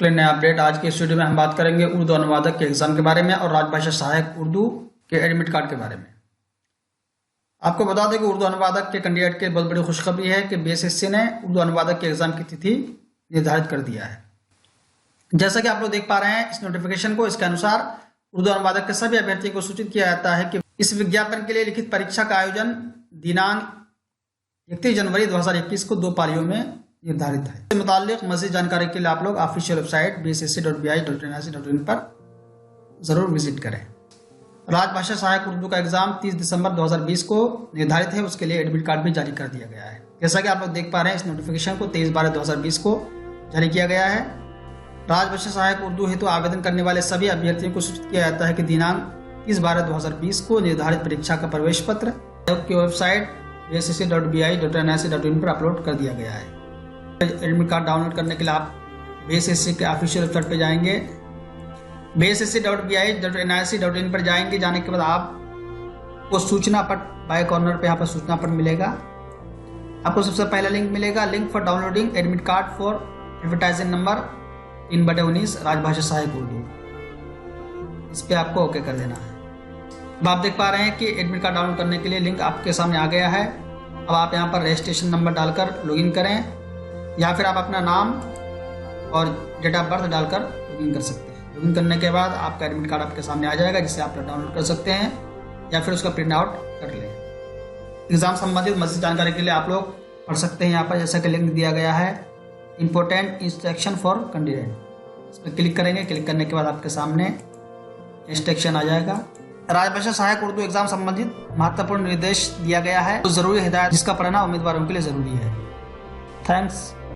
के लिए नया अपडेट। आज के इस वीडियो में हम बात करेंगे उर्दू अनुवादक के एग्जाम के बारे में और राजभाषा सहायक उर्दू के एडमिट कार्ड के बारे में। आपको बता दें कि उर्दू अनुवादक के कैंडिडेट के बहुत बड़ी खुशखबरी है कि बीएसएससी ने उर्दू अनुवादक के एग्जाम की तिथि निर्धारित कर दिया है। जैसा कि आप लोग देख पा रहे हैं इस नोटिफिकेशन को, इसके अनुसार उर्दू अनुवादक के सभी अभ्यर्थियों को सूचित किया जाता है कि इस विज्ञापन के लिए लिखित परीक्षा का आयोजन दिनांक 31 जनवरी 2021 को 2 पालियों में निर्धारित है। इससे मुताल्लिक मज़ीद जानकारी के लिए आप लोग ऑफिशियल वेबसाइट bssc.bi.nic.in पर जरूर विजिट करें। राजभाषा सहायक उर्दू का एग्जाम 30 दिसंबर 2020 को निर्धारित है, उसके लिए एडमिट कार्ड भी जारी कर दिया गया है। जैसा कि आप लोग देख पा रहे हैं इस नोटिफिकेशन को 23/12/2020 को जारी किया गया है। राजभाषा सहायक उर्दू हेतु आवेदन करने वाले सभी अभ्यर्थियों को सूचित किया जाता है कि दिनांक 30/12/2020 को निर्धारित परीक्षा का प्रवेश पत्र आयोग की वेबसाइट bssc.bi.nic.in पर अपलोड कर दिया गया है। एडमिट कार्ड डाउनलोड करने के लिए आप बीएसएससी के ऑफिशियल वेबसाइट पर जाएंगे, bssc.bi.nic.in पर जाएंगे। जाने के बाद आपको सूचना पट बाएं कॉर्नर पे यहाँ पर सूचना पट मिलेगा। आपको सबसे पहला लिंक मिलेगा, link for downloading admit card for advertising number 3/19 राजभाषा सहायक उर्दू। इस पर आपको ओके कर देना है। अब आप देख पा रहे हैं कि एडमिट कार्ड डाउनलोड करने के लिए लिंक आपके सामने आ गया है। अब आप यहाँ पर रजिस्ट्रेशन नंबर डालकर लॉगिन करें या फिर आप अपना नाम और डेट ऑफ बर्थ डालकर लॉगिन कर सकते हैं। लॉगिन करने के बाद आपका एडमिट कार्ड आपके सामने आ जाएगा, जिसे आप डाउनलोड कर सकते हैं या फिर उसका प्रिंट आउट कर लें। एग्जाम संबंधित मज़ीद जानकारी के लिए आप लोग पढ़ सकते हैं यहाँ पर, जैसा कि लिंक दिया गया है इंपॉर्टेंट इंस्ट्रक्शन फॉर कैंडिडेट। इस पर क्लिक करेंगे। क्लिक करने के बाद आपके सामने इंस्ट्रक्शन आ जाएगा। राजभाषा सहायक उर्दू एग्जाम संबंधित महत्वपूर्ण निर्देश दिया गया है, तो जरूरी हिदायत जिसका पढ़ना उम्मीदवारों के लिए जरूरी है। थैंक्स।